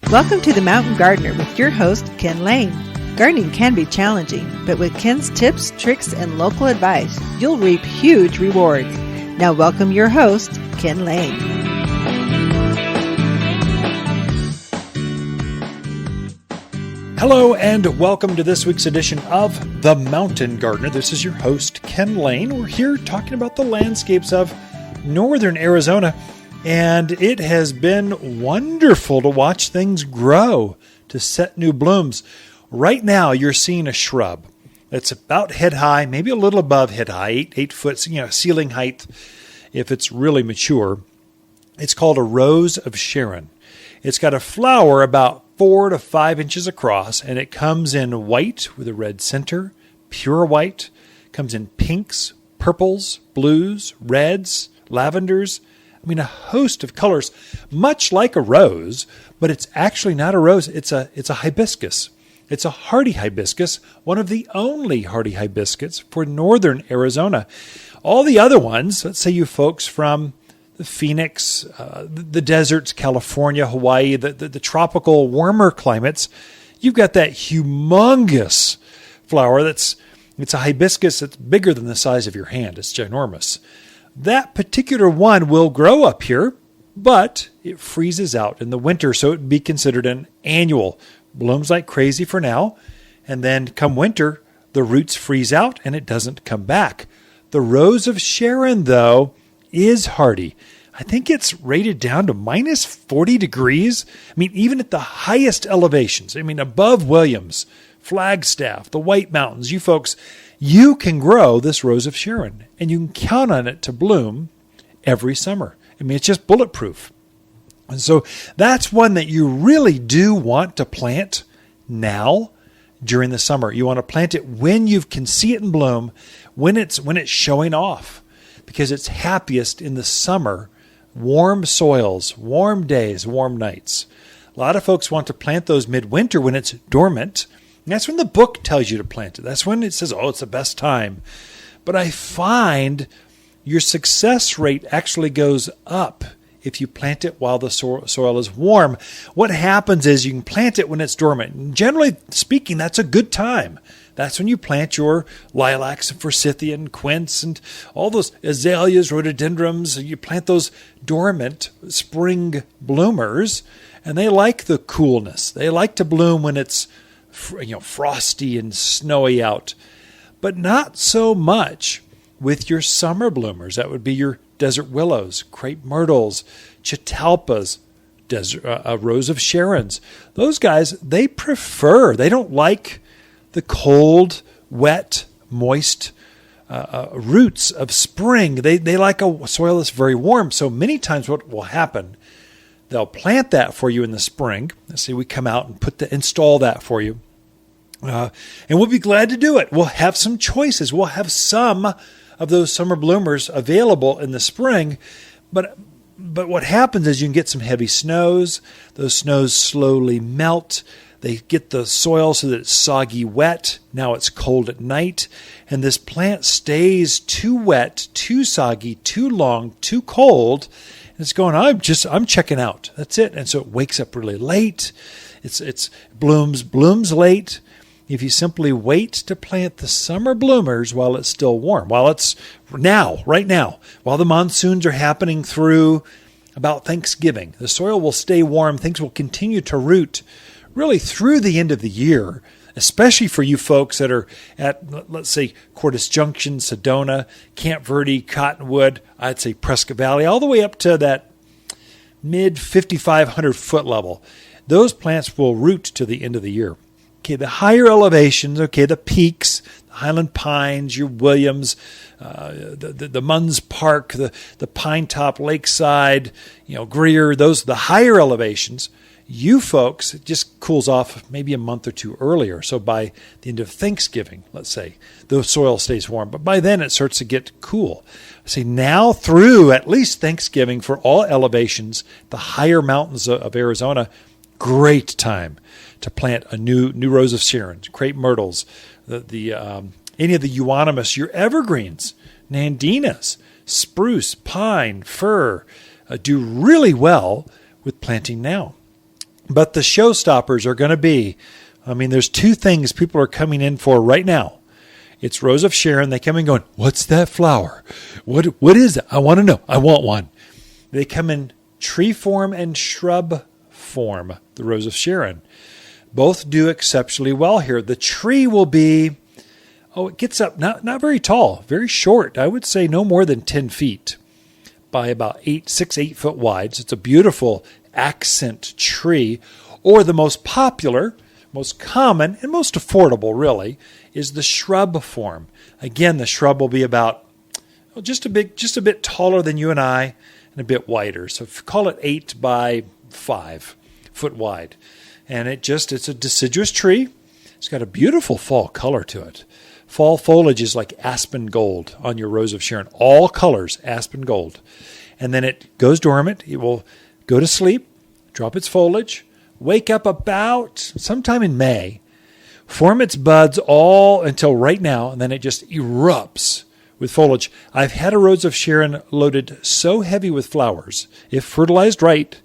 Welcome to The Mountain Gardener with your host, Ken Lane. Gardening can be challenging, but with Ken's tips, tricks, and local advice, you'll reap huge rewards. Now welcome your host, Ken Lane. Hello and welcome to this week's edition of The Mountain Gardener. This is your host, Ken Lane. We're here talking about the landscapes of northern Arizona. And it has been wonderful to watch things grow, to set new blooms. Right now, you're seeing a shrub that's about head high, maybe a little above head high, 8 foot, ceiling height if it's really mature. It's called a Rose of Sharon. It's got a flower about 4 to 5 inches across, and it comes in white with a red center, pure white, comes in pinks, purples, blues, reds, lavenders. A host of colors, much like a rose, but it's actually not a rose. It's a hibiscus. It's a hardy hibiscus, one of the only hardy hibiscus for northern Arizona. All the other ones, let's say you folks from the Phoenix, the deserts, California, Hawaii, the tropical warmer climates, you've got that humongous flower it's a hibiscus that's bigger than the size of your hand. It's ginormous. That particular one will grow up here, but it freezes out in the winter, so it would be considered an annual. Blooms like crazy for now, and then come winter, the roots freeze out and it doesn't come back. The Rose of Sharon, though, is hardy. I think it's rated down to minus 40 degrees. Even at the highest elevations, above Williams, Flagstaff, the White Mountains, you folks, you can grow this Rose of Sharon, and you can count on it to bloom every summer. It's just bulletproof. And so that's one that you really do want to plant now during the summer. You want to plant it when you can see it in bloom, when it's showing off, because it's happiest in the summer, warm soils, warm days, warm nights. A lot of folks want to plant those midwinter when it's dormant. And that's when the book tells you to plant it. That's when it says, it's the best time. But I find your success rate actually goes up if you plant it while the soil is warm. What happens is you can plant it when it's dormant. And generally speaking, that's a good time. That's when you plant your lilacs and forsythia, quince, and all those azaleas, rhododendrons. You plant those dormant spring bloomers, and they like the coolness. They like to bloom when it's frosty and snowy out, but not so much with your summer bloomers. That would be your desert willows, crepe myrtles, catalpas, Rose of Sharons. Those guys, they don't like the cold, wet, moist roots of spring. They like a soil that's very warm. So many times what will happen, they'll plant that for you in the spring. Let's say we come out and install that for you. And we'll be glad to do it. We'll have some choices. We'll have some of those summer bloomers available in the spring. But what happens is you can get some heavy snows. Those snows slowly melt. They get the soil so that it's soggy wet. Now it's cold at night. And this plant stays too wet, too soggy, too long, too cold. And it's going, I'm checking out. That's it. And so it wakes up really late. It's blooms late. If you simply wait to plant the summer bloomers while it's still warm, while it's right now, while the monsoons are happening through about Thanksgiving, the soil will stay warm. Things will continue to root really through the end of the year, especially for you folks that are at, let's say, Cordes Junction, Sedona, Camp Verde, Cottonwood, I'd say Prescott Valley, all the way up to that mid 5,500 foot level. Those plants will root to the end of the year. Okay, the higher elevations, the peaks, the Highland Pines, your Williams, the Munns Park, the Pine Top Lakeside, Greer, those the higher elevations. You folks, it just cools off maybe a month or two earlier. So by the end of Thanksgiving, let's say, the soil stays warm. But by then it starts to get cool. See, now through at least Thanksgiving for all elevations, the higher mountains of Arizona, great time to plant a new Rose of Sharon, Crepe Myrtles, any of the euonymus, your evergreens, Nandinas, spruce, pine, fir, do really well with planting now. But the showstoppers are going to be, there's two things people are coming in for right now. It's Rose of Sharon. They come in going, what's that flower? What is it? I want to know. I want one. They come in tree form and shrub form, the Rose of Sharon. Both do exceptionally well here. The tree will be, it gets up, not very tall, very short. I would say no more than 10 feet by about 8 foot wide. So it's a beautiful accent tree. Or the most popular, most common, and most affordable, really, is the shrub form. Again, the shrub will be about just a bit taller than you and I, and a bit wider. So call it 8 by 5 foot wide. And it's a deciduous tree. It's got a beautiful fall color to it. Fall foliage is like aspen gold on your Rose of Sharon. All colors, aspen gold. And then it goes dormant. It will go to sleep, drop its foliage, wake up about sometime in May, form its buds all until right now, and then it just erupts with foliage. I've had a Rose of Sharon loaded so heavy with flowers, if fertilized right,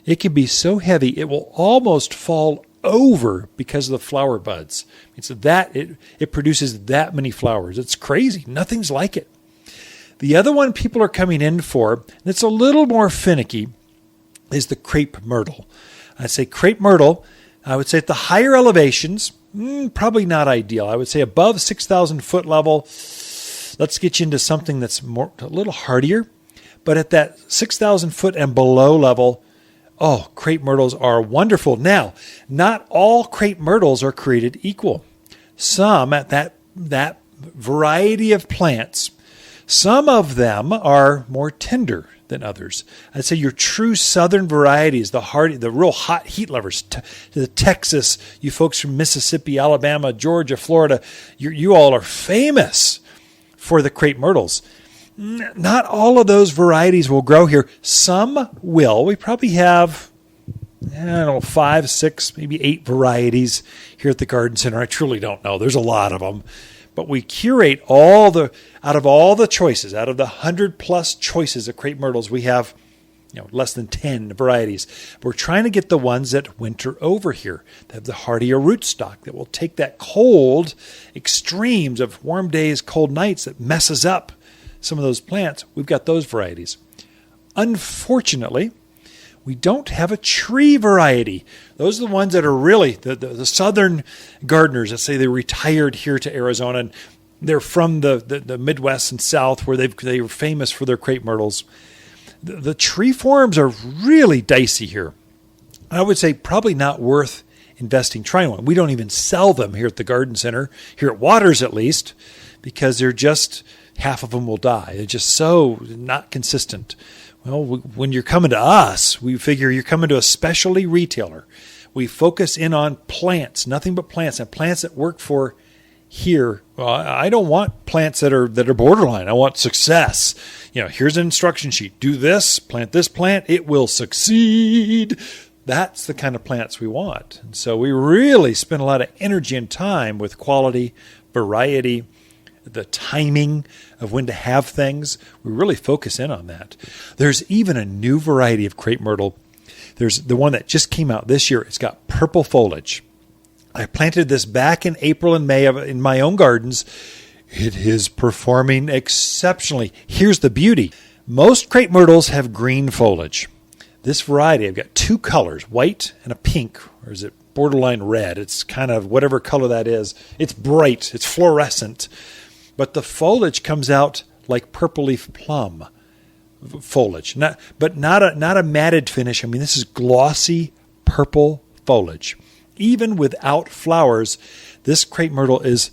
it can be so heavy it will almost fall over because of the flower buds. It's that it produces that many flowers. It's crazy. Nothing's like it. The other one people are coming in for, that's a little more finicky, is the Crepe Myrtle. I'd say Crepe Myrtle, I would say at the higher elevations, probably not ideal. I would say above 6,000 foot level, let's get you into something that's a little hardier. But at that 6,000 foot and below level, Crepe Myrtles are wonderful. Now, not all Crepe Myrtles are created equal. Some at that variety of plants, some of them are more tender than others. I'd say your true southern varieties, the real hot heat lovers, the Texas, you folks from Mississippi, Alabama, Georgia, Florida, you all are famous for the Crepe Myrtles. Not all of those varieties will grow here. Some will. We probably have, 5, 6, maybe 8 varieties here at the Garden Center. I truly don't know. There's a lot of them. But we curate out of all the choices, out of the 100+ choices of Crepe Myrtles, we have less than 10 varieties. We're trying to get the ones that winter over here, that have the hardier rootstock, that will take that cold extremes of warm days, cold nights that messes up some of those plants. We've got those varieties. Unfortunately, we don't have a tree variety. Those are the ones that are really the southern gardeners that say they retired here to Arizona, and they're from the Midwest and South where they were famous for their Crepe Myrtles. The tree forms are really dicey here. I would say probably not worth investing trying one. We don't even sell them here at the Garden Center, here at Waters at least, because they're just, half of them will die. They're just so not consistent. Well, when you're coming to us, we figure you're coming to a specialty retailer. We focus in on plants, nothing but plants, and plants that work for here. Well, I don't want plants that are borderline. I want success. Here's an instruction sheet. Do this, plant this plant, it will succeed. That's the kind of plants we want. And so we really spend a lot of energy and time with quality, variety, the timing of when to have things. We really focus in on that. There's even a new variety of Crepe Myrtle. There's the one that just came out this year. It's got purple foliage. I planted this back in April and May in my own gardens. It is performing exceptionally. Here's the beauty. Most Crepe Myrtles have green foliage. This variety, I've got 2 colors, white and a pink, or is it borderline red? It's kind of whatever color that is. It's bright. It's fluorescent. But the foliage comes out like purple leaf plum foliage, not a matted finish. This is glossy purple foliage. Even without flowers, this Crepe Myrtle is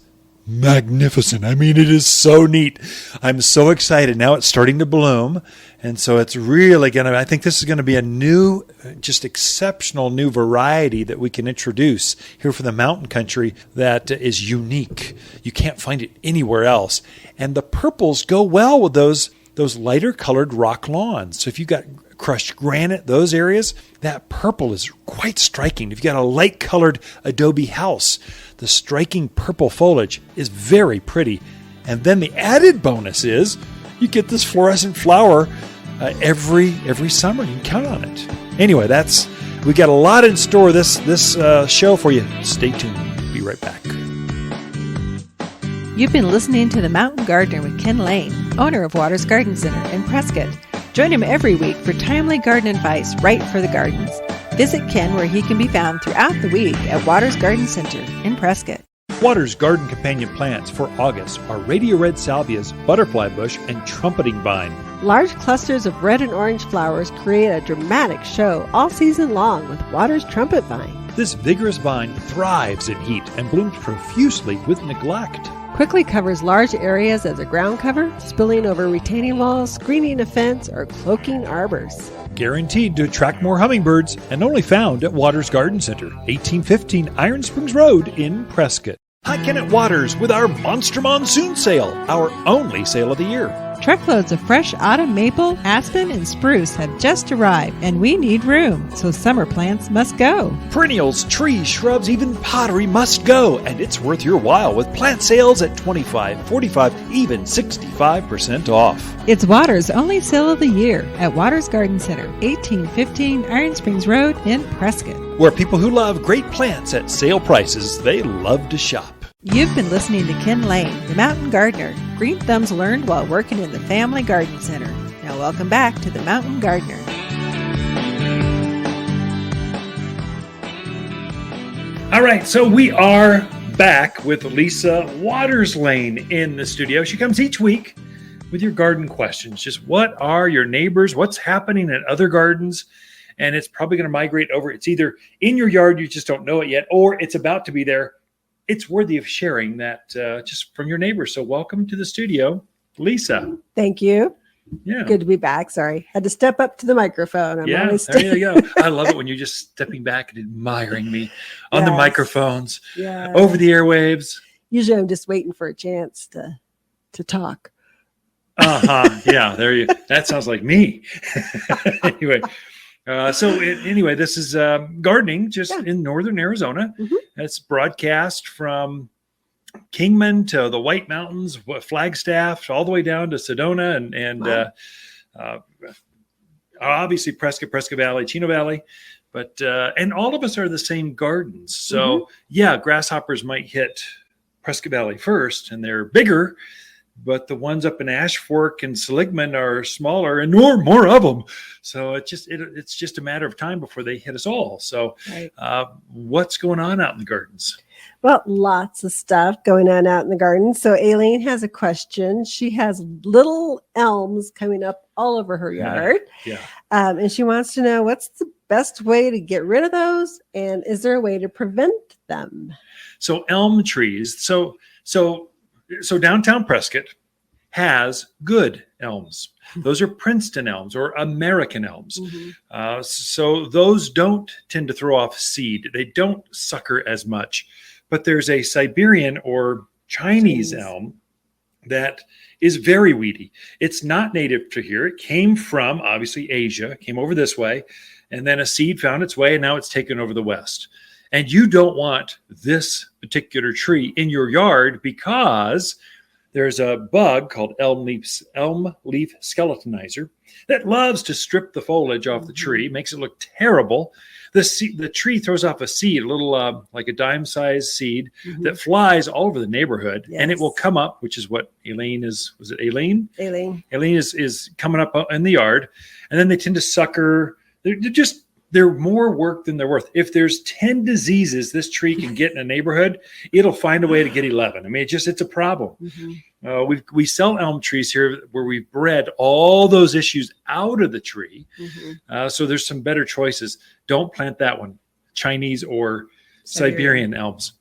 magnificent. It is so neat. I'm so excited. Now it's starting to bloom. And so it's really I think this is going to be a new, just exceptional new variety that we can introduce here for the mountain country that is unique. You can't find it anywhere else. And the purples go well with those lighter colored rock lawns. So if you've got crushed granite, those areas, that purple is quite striking. If you've got a light colored adobe house, the striking purple foliage is very pretty. And then the added bonus is you get this fluorescent flower every summer. You can count on it. Anyway, that's We got a lot in store this show for you. Stay tuned. Be right back. You've been listening to The Mountain Gardener with Ken Lane, owner of Waters Garden Center in Prescott. Join him every week for timely garden advice right for the gardens. Visit Ken where he can be found throughout the week at Waters Garden Center in Prescott. Waters Garden Companion plants for August are radio red salvias, butterfly bush, and trumpeting vine. Large clusters of red and orange flowers create a dramatic show all season long with Waters trumpet vine. This vigorous vine thrives in heat and blooms profusely with neglect. Quickly covers large areas as a ground cover, spilling over retaining walls, screening a fence, or cloaking arbors. Guaranteed to attract more hummingbirds and only found at Waters Garden Center, 1815 Iron Springs Road in Prescott. Hi, Ken at Waters with our Monster Monsoon Sale, our only sale of the year. Truckloads of fresh autumn maple, aspen, and spruce have just arrived, and we need room, so summer plants must go. Perennials, trees, shrubs, even pottery must go, and it's worth your while with plant sales at 25, 45, even 65% off. It's Waters' only sale of the year at Waters Garden Center, 1815 Iron Springs Road in Prescott. Where people who love great plants at sale prices, they love to shop. You've been listening to Ken Lane, the Mountain Gardener. Green thumbs learned while working in the Family Garden Center. Now welcome back to the Mountain Gardener. All right, so we are back with Lisa Waterslane in the studio. She comes each week with your garden questions. Just what are your neighbors? What's happening in other gardens? And it's probably going to migrate over. It's either in your yard, you just don't know it yet, or it's about to be there. It's worthy of sharing that just from your neighbors. So welcome to the studio, Lisa. Thank you. Yeah. Good to be back. Sorry. Had to step up to the microphone. There you go. I love it when you're just stepping back and admiring me on the microphones, over the airwaves. Usually I'm just waiting for a chance to talk. Yeah, that sounds like me. Anyway. Anyway, this is gardening just in northern Arizona. Mm-hmm. It's broadcast from Kingman to the White Mountains, Flagstaff, all the way down to Sedona and obviously Prescott Valley, Chino Valley. But and all of us are the same gardens. So grasshoppers might hit Prescott Valley first, and they're bigger. But the ones up in Ash Fork and Seligman are smaller and more of them. So it's just a matter of time before they hit us all. So what's going on out in the gardens? Well, lots of stuff going on out in the garden. So Aileen has a question. She has little elms coming up all over her yard. And she wants to know what's the best way to get rid of those? And is there a way to prevent them? So elm trees. So downtown Prescott has good elms. Those are Princeton elms or American elms. Mm-hmm. So those don't tend to throw off seed. They don't sucker as much. But there's a Siberian or Chinese elm that is very weedy. It's not native to here. It came from, obviously, Asia, came over this way, and then a seed found its way, and now it's taken over the West. And you don't want this particular tree in your yard because there's a bug called elm leaf skeletonizer that loves to strip the foliage off the tree, makes it look terrible. The tree throws off a seed, a little like a dime-sized seed that flies all over the neighborhood, and it will come up, which is what Aileen is. Was it Aileen? Aileen is coming up in the yard, and then they tend to sucker. They're more work than they're worth. If there's 10 diseases this tree can get in a neighborhood, it'll find a way to get 11. I mean, it's a problem. Mm-hmm. We sell elm trees here where we've bred all those issues out of the tree. Mm-hmm. So there's some better choices. Don't plant that one, Chinese or Siberian elms.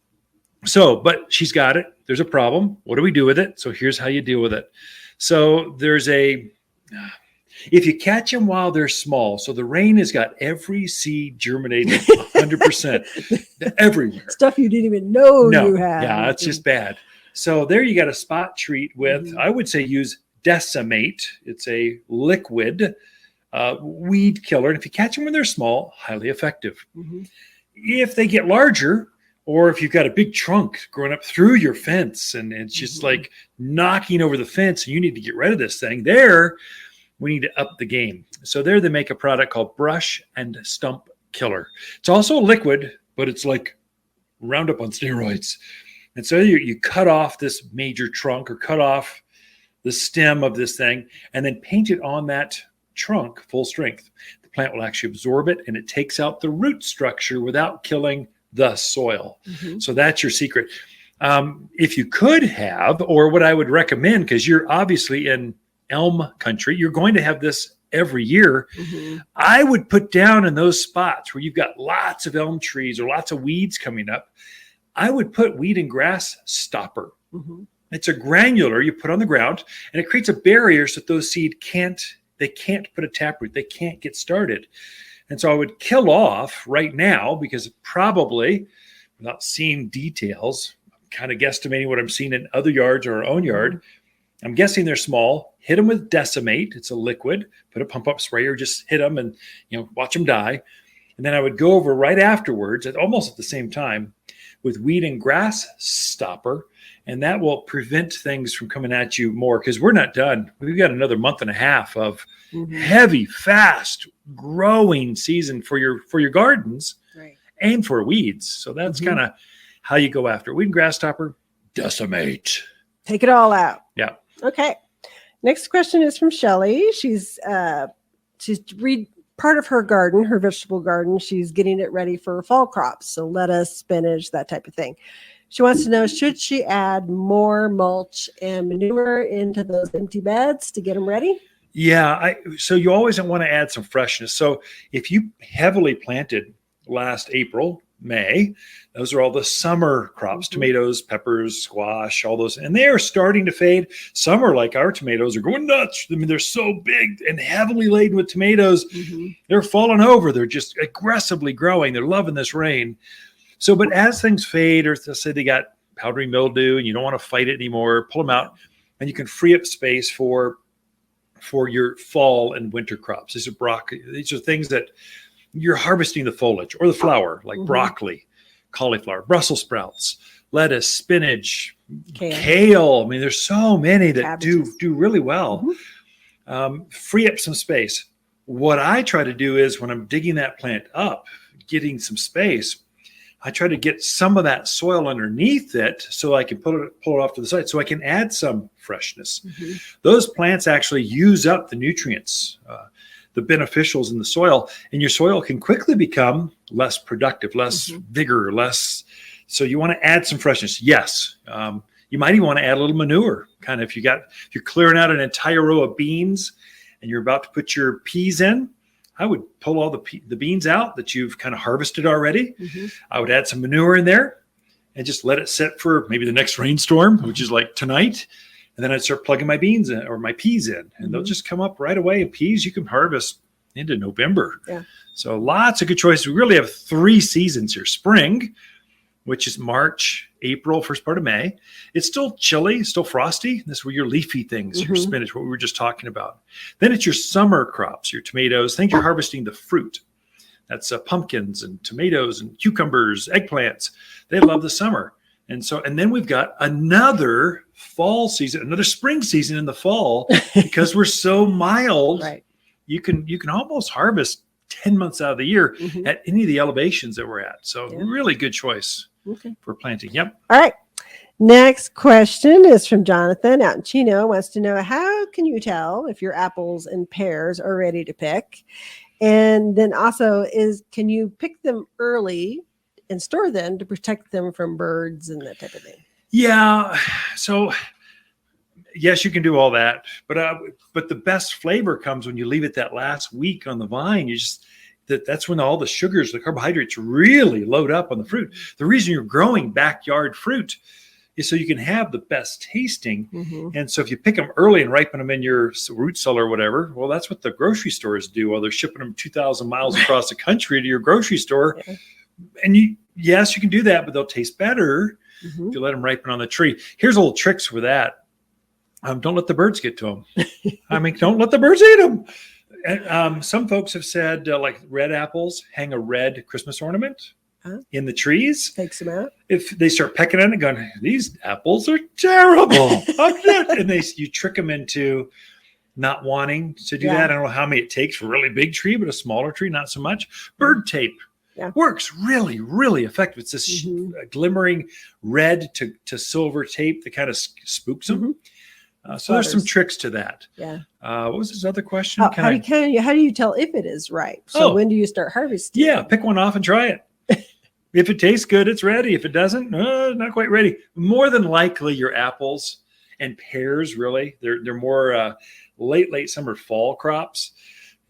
So, but she's got it. There's a problem. What do we do with it? So here's how you deal with it. So if you catch them while they're small, so the rain has got every seed germinated 100% everywhere. Stuff you didn't even know you had. Yeah, it's just bad. So there you got a spot treat with, I would say use Decimate. It's a liquid weed killer. And if you catch them when they're small, highly effective. Mm-hmm. If they get larger, or if you've got a big trunk growing up through your fence and it's just like knocking over the fence and you need to get rid of this thing, we need to up the game. So there they make a product called Brush and Stump killer. It's also a liquid, but it's like Roundup on steroids. And so you cut off this major trunk or cut off the stem of this thing and then paint it on that trunk full strength. The plant will actually absorb it and it takes out the root structure without killing the soil. So that's your secret. If you could have, or what I would recommend, because you're obviously in elm country, you're going to have this every year. I would put down in those spots where you've got lots of elm trees or lots of weeds coming up, I would put weed and grass stopper. It's a granular you put on the ground and it creates a barrier so that those seeds can't put a taproot. They can't get started. And so I would kill off right now, because probably, without seeing details, I'm kind of guesstimating what I'm seeing in other yards or our own yard. I'm guessing they're small. Hit them with Decimate. It's a liquid. Put a pump up sprayer, just hit them and watch them die. And then I would go over right afterwards, almost at the same time, with weed and grass stopper. And that will prevent things from coming at you more, because we're not done. We've got another month and a half of heavy, fast growing season for your gardens and for weeds. So that's kind of how you go after weed and grass stopper. Decimate. Take it all out. Yeah. Okay. Next question is from Shelley. She's part of her garden, her vegetable garden. She's getting it ready for fall crops. So lettuce, spinach, that type of thing. She wants to know, should she add more mulch and manure into those empty beds to get them ready? Yeah. So you always want to add some freshness. So if you heavily planted last April, May, those are all the summer crops, tomatoes, peppers, squash, all those, and they are starting to fade. Some are like our tomatoes are going nuts. I mean, they're so big and heavily laden with tomatoes. They're falling over. They're just aggressively growing. They're loving this rain. So, but as things fade, or let's say they got powdery mildew and you don't want to fight it anymore, pull them out and you can free up space for your fall and winter crops. These are broccoli. These are things that you're harvesting the foliage or the flower, like broccoli, cauliflower, Brussels sprouts, lettuce, spinach, kale. I mean, there's so many that do really well. Free up some space. What I try to do is when I'm digging that plant up, getting some space, I try to get some of that soil underneath it so I can pull it off to the side so I can add some freshness. Those plants actually use up the nutrients, the beneficials in the soil, and your soil can quickly become less productive, less vigor, less. So you want to add some freshness. Yes. You might even want to add a little manure. Kind of if you're clearing out an entire row of beans and you're about to put your peas in, I would pull all the beans out that you've kind of harvested already. I would add some manure in there and just let it sit for maybe the next rainstorm, which is like tonight. And then I'd start plugging my beans in or my peas in, and they'll just come up right away. And peas you can harvest into November. So lots of good choices. We really have 3 seasons here. Spring, which is March, April, first part of May. It's still chilly, still frosty. This is where your leafy things, your spinach, what we were just talking about. Then it's your summer crops, your tomatoes, things you're harvesting the fruit. That's pumpkins and tomatoes and cucumbers, eggplants. They love the summer. And then we've got another fall season, another spring season in the fall, because we're so mild. You can almost harvest 10 months out of the year at any of the elevations that we're at. So really good choice for planting. All right. Next question is from Jonathan out in Chino. Wants to know, how can you tell if your apples and pears are ready to pick? And then also can you pick them early and store them to protect them from birds and that type of thing? Yeah. So yes, you can do all that, but the best flavor comes when you leave it that last week on the vine. That's when all the sugars, the carbohydrates really load up on the fruit. The reason you're growing backyard fruit is so you can have the best tasting. And so if you pick them early and ripen them in your root cellar or whatever, well, that's what the grocery stores do while they're shipping them 2,000 miles across the country to your grocery store. And you can do that, but they'll taste better if you let them ripen on the tree. Here's a little tricks for that. Don't let the birds get to them. Don't let the birds eat them. And, some folks have said, like red apples, hang a red Christmas ornament in the trees. Takes them out. If they start pecking at it, going, these apples are terrible. And you trick them into not wanting to do that. I don't know how many it takes for a really big tree, but a smaller tree, not so much. Bird tape. works really, really effective. It's this glimmering red to silver tape that kind of spooks them. So there's some tricks to that. Yeah. What was this other question? How do you tell if it is ripe? So when do you start harvesting? Yeah, pick one off and try it. If it tastes good, it's ready. If it doesn't, not quite ready. More than likely, your apples and pears, really, they're more late summer fall crops.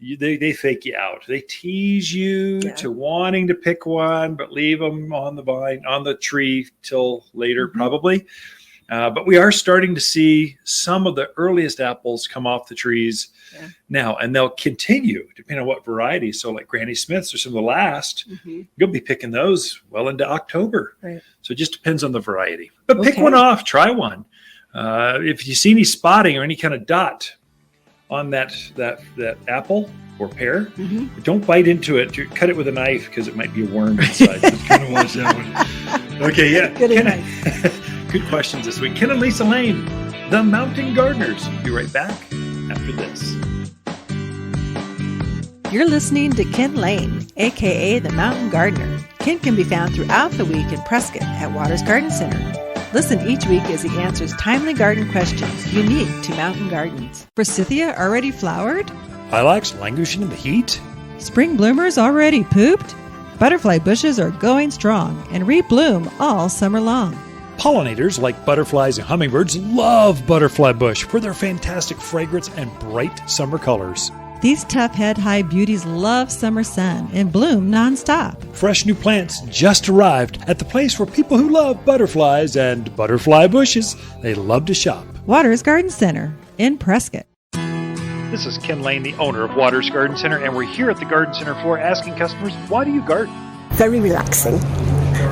They fake you out. They tease you to wanting to pick one, but leave them on the vine, on the tree till later, probably. But we are starting to see some of the earliest apples come off the trees now, and they'll continue depending on what variety. So like Granny Smiths are some of the last. You'll be picking those well into October. Right. So it just depends on the variety. But pick one off, try one. If you see any spotting or any kind of dot on that apple or pear, don't bite into it. Cut it with a knife because it might be a worm inside. Just kind of watch that one. Okay, yeah. Good advice. Good questions this week. Ken and Lisa Lane, the Mountain Gardeners. Be right back after this. You're listening to Ken Lane, a.k.a. the Mountain Gardener. Ken can be found throughout the week in Prescott at Waters Garden Center. Listen each week as he answers timely garden questions unique to mountain gardens. Forsythia already flowered? Lilacs languishing in the heat? Spring bloomers already pooped? Butterfly bushes are going strong and rebloom all summer long. Pollinators like butterflies and hummingbirds love butterfly bush for their fantastic fragrance and bright summer colors. These tough head high beauties love summer sun and bloom nonstop. Fresh new plants just arrived at the place where people who love butterflies and butterfly bushes, they love to shop. Waters Garden Center in Prescott. This is Ken Lane, the owner of Waters Garden Center, and we're here at the Garden Center floor asking customers, why do you garden? Very relaxing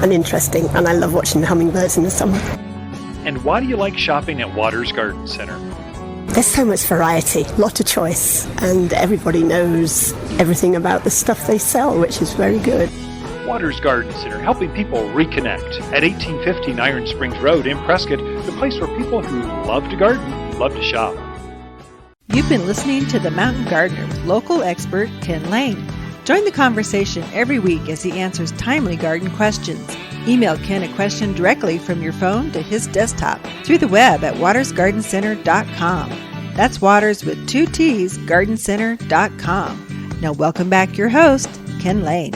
and interesting, and I love watching the hummingbirds in the summer. And why do you like shopping at Waters Garden Center? There's so much variety, lot of choice, and everybody knows everything about the stuff they sell, which is very good. Waters Garden Center, helping people reconnect at 1815 Iron Springs Road in Prescott, the place where people who love to garden love to shop. You've been listening to The Mountain Gardener with local expert Ken Lane. Join the conversation every week as he answers timely garden questions. Email Ken a question directly from your phone to his desktop through the web at watersgardencenter.com. That's Waters with 2 T's, gardencenter.com. Now welcome back your host, Ken Lane.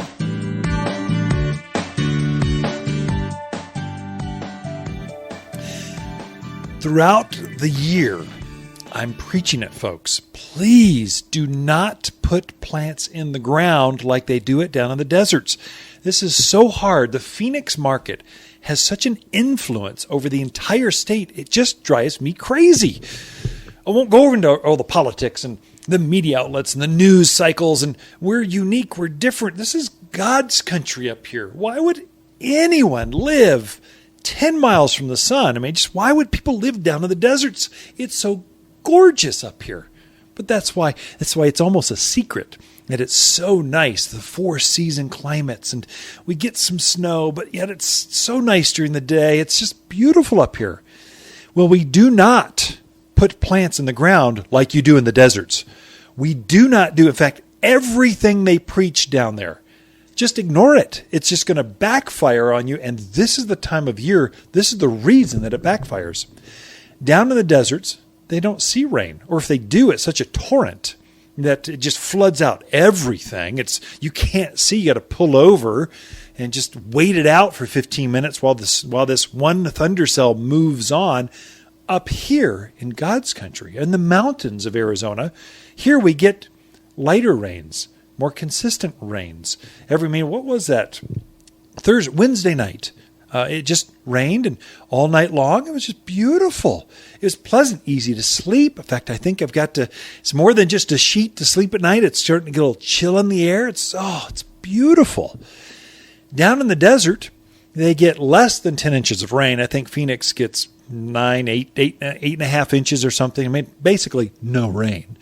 Throughout the year, I'm preaching it, folks. Please do not put plants in the ground like they do it down in the deserts. This is so hard. The Phoenix market has such an influence over the entire state. It just drives me crazy. I won't go over into all the politics and the media outlets and the news cycles, and we're unique, we're different. This is God's country up here. Why would anyone live 10 miles from the sun? I mean, just why would people live down in the deserts? It's so gorgeous up here. But that's why it's almost a secret that it's so nice, the 4-season climates, and we get some snow, but yet it's so nice during the day. It's just beautiful up here. Well, we do not put plants in the ground like you do in the deserts. We do not do, in fact, everything they preach down there. Just ignore it. It's just going to backfire on you, and this is the time of year, this is the reason that it backfires. Down in the deserts, they don't see rain, or if they do, it's such a torrent that it just floods out everything. You can't see. You got to pull over and just wait it out for 15 minutes while this one thunder cell moves on. Up here in God's country, in the mountains of Arizona, here we get lighter rains, more consistent rains. What was that? Wednesday night. It just rained, and all night long, it was just beautiful. It was pleasant, easy to sleep. In fact, I think it's more than just a sheet to sleep at night. It's starting to get a little chill in the air. It's beautiful. Down in the desert, they get less than 10 inches of rain. I think Phoenix gets 8.5 inches or something. I mean, basically no rain.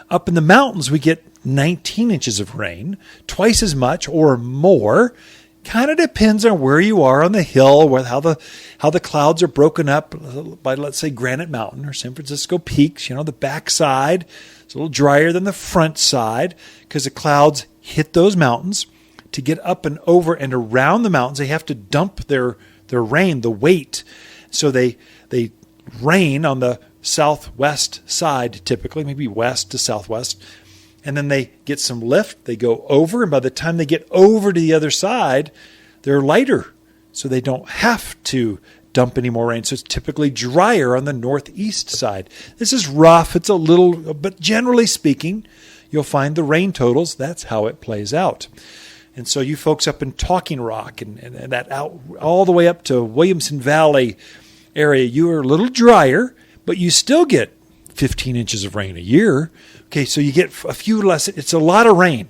Up in the mountains, we get 19 inches of rain, twice as much or more. Kind of depends on where you are on the hill, how the clouds are broken up by, let's say, Granite Mountain or San Francisco Peaks. The backside is a little drier than the front side because the clouds hit those mountains. to get up and over and around the mountains. They have to dump their rain, the weight. So they rain on the southwest side, typically, maybe west to southwest. And then they get some lift. They go over. And by the time they get over to the other side, they're lighter. So they don't have to dump any more rain. So it's typically drier on the northeast side. This is rough. It's a little, but generally speaking, you'll find the rain totals. That's how it plays out. And so you folks up in Talking Rock and that out all the way up to Williamson Valley area, you are a little drier, but you still get 15 inches of rain a year. Okay, so you get a few less. It's a lot of rain,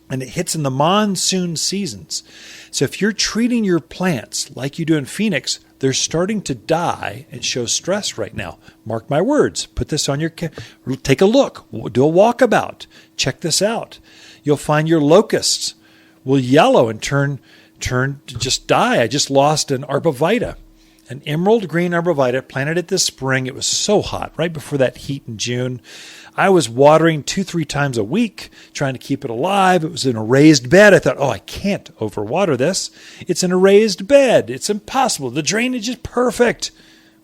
and it hits in the monsoon seasons. So if you're treating your plants like you do in Phoenix, they're starting to die and show stress right now. Mark my words. Put this on your take a look. Do a walkabout. Check this out. You'll find your locusts will yellow and turn to just die. I just lost an arborvitae. An emerald green arborvitae, planted it this spring. It was so hot, right before that heat in June. I was watering 2-3 times a week, trying to keep it alive. It was in a raised bed. I thought, I can't overwater this. It's in a raised bed. It's impossible. The drainage is perfect.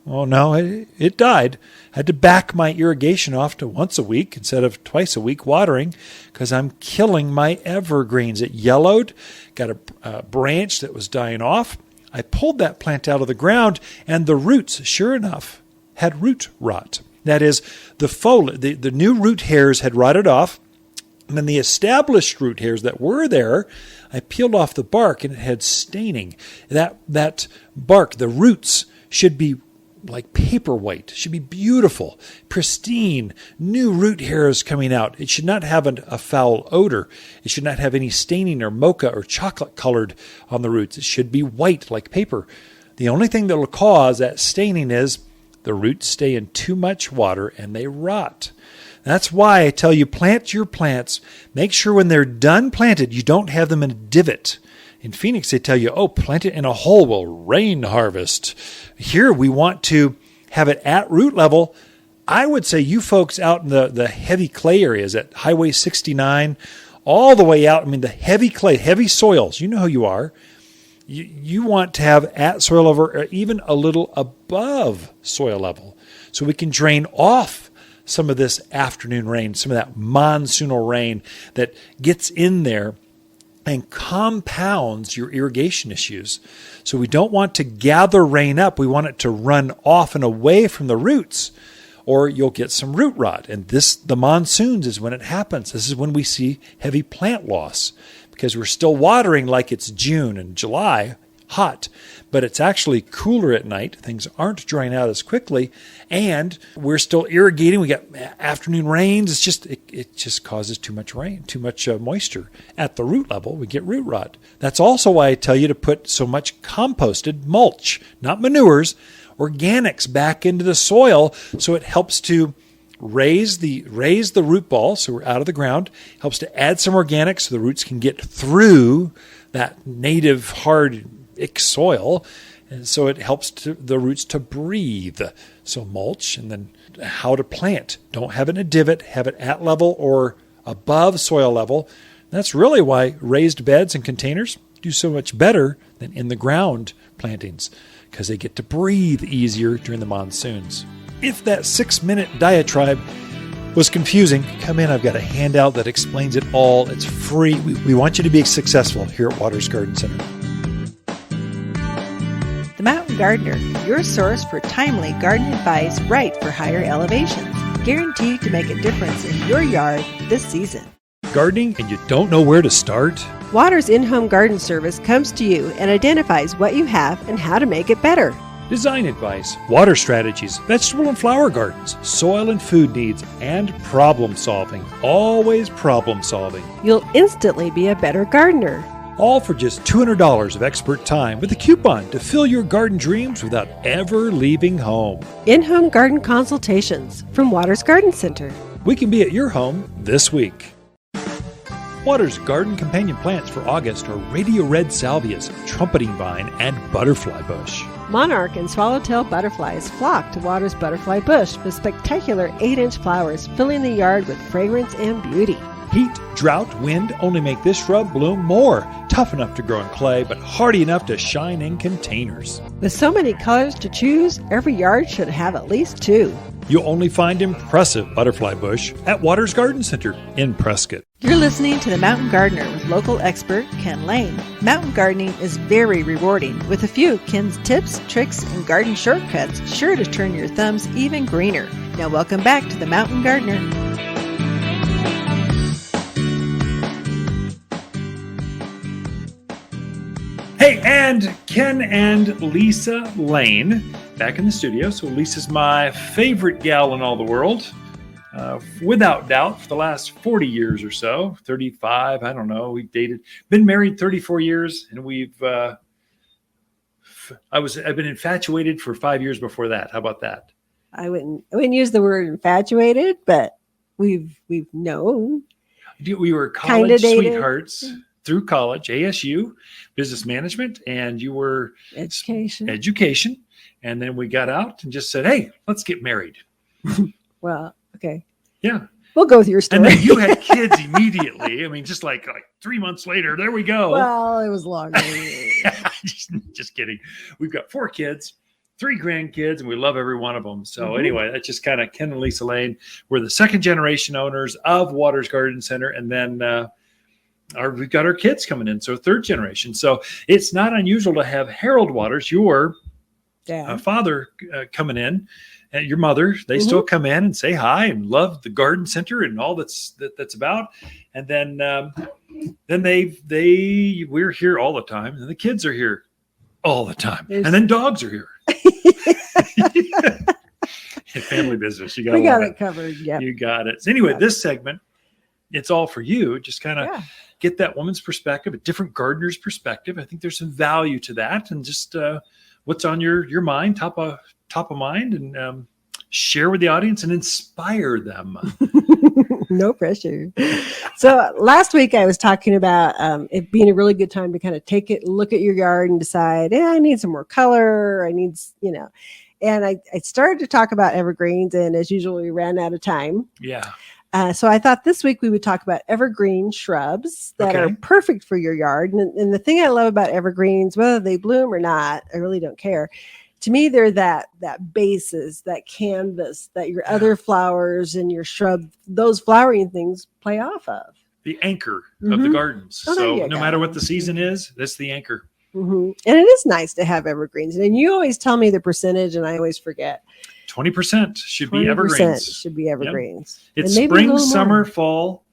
Oh, no, it died. I had to back my irrigation off to once a week instead of twice a week watering because I'm killing my evergreens. It yellowed, got a branch that was dying off. I pulled that plant out of the ground, and the roots, sure enough, had root rot. That is, the new root hairs had rotted off, and then the established root hairs that were there, I peeled off the bark, and it had staining. That bark, the roots, should be like paper white, should be beautiful, pristine, new root hairs coming out. It should not have a foul odor. It should not have any staining or mocha or chocolate colored on the roots. It should be white like paper. The only thing that will cause that staining is the roots stay in too much water and they rot. That's why I tell you, plant your plants. Make sure when they're done planted, you don't have them in a divot. In Phoenix, they tell you, plant it in a hole, will rain harvest. Here, we want to have it at root level. I would say you folks out in the heavy clay areas at Highway 69, all the way out, the heavy clay, heavy soils, you know who you are. You want to have at soil level or even a little above soil level so we can drain off some of this afternoon rain, some of that monsoonal rain that gets in there and compounds your irrigation issues. So we don't want to gather rain up. We want it to run off and away from the roots, or you'll get some root rot. And the monsoons is when it happens. This is when we see heavy plant loss because we're still watering like it's June and July, hot, but it's actually cooler at night. Things aren't drying out as quickly, and we're still irrigating. We got afternoon rains. It just causes too much rain, too much moisture at the root level. We get root rot. That's also why I tell you to put so much composted mulch, not manures, organics back into the soil, so it helps to raise the root ball, so we're out of the ground. Helps to add some organics so the roots can get through that native hard ick soil, and so it helps the roots to breathe. So mulch, and then how to plant. Don't have it in a divot, have it at level or above soil level. That's really why raised beds and containers do so much better than in the ground plantings, because they get to breathe easier during the monsoons. If that 6-minute diatribe was confusing, come in. I've got a handout that explains it all. It's free. We want you to be successful here at Waters Garden Center. The Mountain Gardener, your source for timely garden advice right for higher elevations. Guaranteed to make a difference in your yard this season. Gardening and you don't know where to start? Waters in-home garden service comes to you and identifies what you have and how to make it better. Design advice, water strategies, vegetable and flower gardens, soil and food needs, and problem solving. Always problem solving. You'll instantly be a better gardener. All for just $200 of expert time with a coupon to fill your garden dreams without ever leaving home. In-home garden consultations from Waters Garden Center. We can be at your home this week. Waters garden companion plants for August are radio red salvias, trumpeting vine, and butterfly bush. Monarch and swallowtail butterflies flock to Waters butterfly bush with spectacular 8-inch flowers filling the yard with fragrance and beauty. Heat, drought, wind only make this shrub bloom more. Tough enough to grow in clay, but hardy enough to shine in containers. With so many colors to choose, every yard should have at least 2. You'll only find impressive butterfly bush at Waters Garden Center in Prescott. You're listening to The Mountain Gardener with local expert Ken Lane. Mountain gardening is very rewarding, with a few Ken's tips, tricks, and garden shortcuts sure to turn your thumbs even greener. Now welcome back to The Mountain Gardener. Hey, and Ken and Lisa Lane back in the studio. So Lisa's my favorite gal in all the world, without doubt, for the last 40 years or so, 35, I don't know. We've been married 34 years, and I've been infatuated for 5 years before that. How about that? I wouldn't use the word infatuated, but we've known. We were college sweethearts through college, ASU, business management, and you were education. And then we got out and just said, hey, let's get married. Well, okay. Yeah. We'll go with your story. And then you had kids immediately. I mean, just like 3 months later, there we go. Well, it was longer. Just kidding. We've got 4 kids, 3 grandkids, and we love every one of them. So anyway, that's just kind of Ken and Lisa Lane. We're the second generation owners of Waters Garden Center. And then we've got our kids coming in. So third generation. So it's not unusual to have Harold Waters, your father, coming in, and your mother. They still come in and say hi and love the garden center and all that's about. And then we're here all the time, and the kids are here all the time, and then dogs are here. Family business. We got it covered. Yeah, you got it. So anyway, this segment, it's all for you. Just kind of get that woman's perspective, a different gardener's perspective. I think there's some value to that, and just what's on your mind, top of mind, and share with the audience and inspire them. No pressure. So last week I was talking about it being a really good time to kind of look at your yard and decide, I need some more color. I need, and I started to talk about evergreens, and as usual, we ran out of time. Yeah. So I thought this week we would talk about evergreen shrubs that are perfect for your yard. And the thing I love about evergreens, whether they bloom or not, I really don't care. To me, they're that basis, that canvas that your other flowers and your shrub, those flowering things play off of. The anchor of the gardens. So no matter what the season is, that's the anchor. And it is nice to have evergreens. And you always tell me the percentage, and I always forget. 20% should be evergreens. Should be evergreens. Yep. It's spring, summer, fall,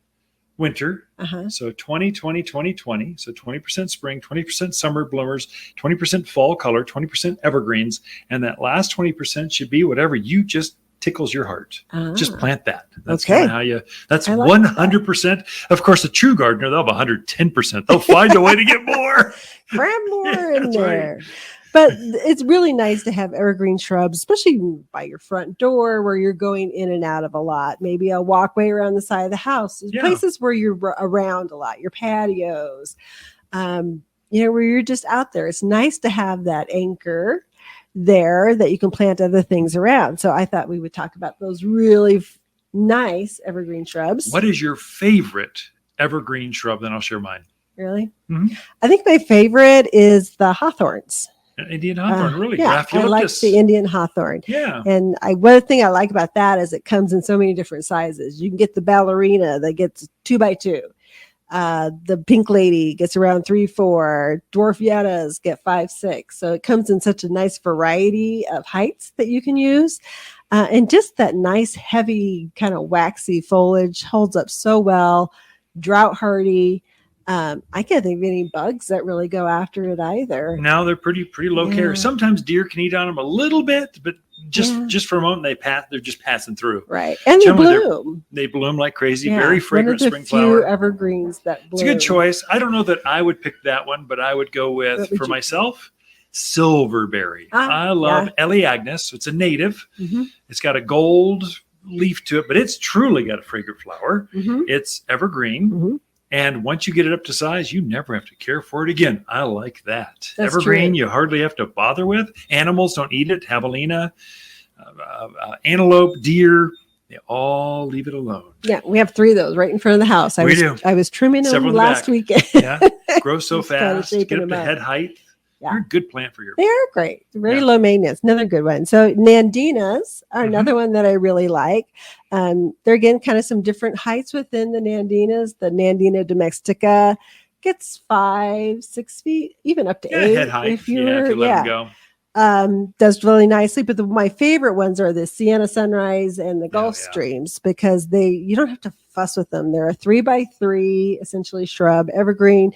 winter. So 20, 20, 20, 20. So 20% spring, 20% summer bloomers, 20% fall color, 20% evergreens. And that last 20% should be whatever you just tickles your heart. Just plant that. That's kind of how that's 100%. Of course, a true gardener, they'll have 110%. They'll find a way to get more. Cram more in there. Right. But it's really nice to have evergreen shrubs, especially by your front door where you're going in and out of a lot. Maybe a walkway around the side of the house. Places where you're around a lot, your patios, where you're just out there. It's nice to have that anchor there that you can plant other things around. So I thought we would talk about those really nice evergreen shrubs. What is your favorite evergreen shrub? Then I'll share mine. Really? I think my favorite is the hawthorns. Indian hawthorn, really? Yeah, I like the Indian hawthorn. Yeah. And one thing I like about that is it comes in so many different sizes. You can get the ballerina that gets 2x2. The pink lady gets around 3-4. Dwarf yettas get 5-6. So it comes in such a nice variety of heights that you can use. And just that nice, heavy, kind of waxy foliage holds up so well. Drought hardy. I can't think of any bugs that really go after it either. No, they're pretty low care. Sometimes deer can eat on them a little bit, but just for a moment they're just passing through. Right. And they bloom. They bloom like crazy. Very fragrant spring flower. Few evergreens that bloom. It's a good choice. I don't know that I would pick that one, but I would go with, for myself, silverberry. I love Eleagnus. It's a native. It's got a gold leaf to it, but it's truly got a fragrant flower. It's evergreen. And once you get it up to size, you never have to care for it again. I like that. That's evergreen, true. You hardly have to bother with. Animals don't eat it. Javelina, antelope, deer, They all leave it alone. Yeah, we have 3 of those right in front of the house. I was trimming them last weekend. Yeah, grow so fast. Get up to head height. Yeah. They're a good plant for your. They are great. Very low maintenance. Another good one. So Nandinas are another one that I really like. They're again kind of some different heights within the Nandinas. The Nandina domestica gets 5-6 feet, even up to 8 head height. if you let them go. Does really nicely, but my favorite ones are the Sienna Sunrise and the Gulf Streams because you don't have to fuss with them. They're a 3x3 essentially shrub, evergreen,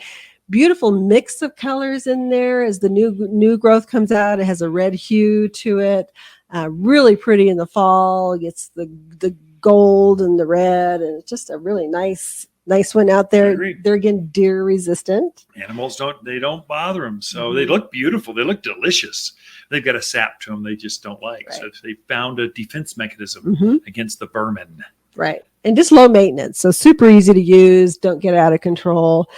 beautiful mix of colors in there as the new growth comes out. It has a red hue to it, really pretty in the fall. It gets the gold and the red, and it's just a really nice one out there. They're again deer resistant. Animals don't bother them, so they look beautiful. They look delicious. They've got a sap to them they just don't like. Right. So they found a defense mechanism against the vermin. Right, and just low maintenance, so super easy to use. Don't get out of control.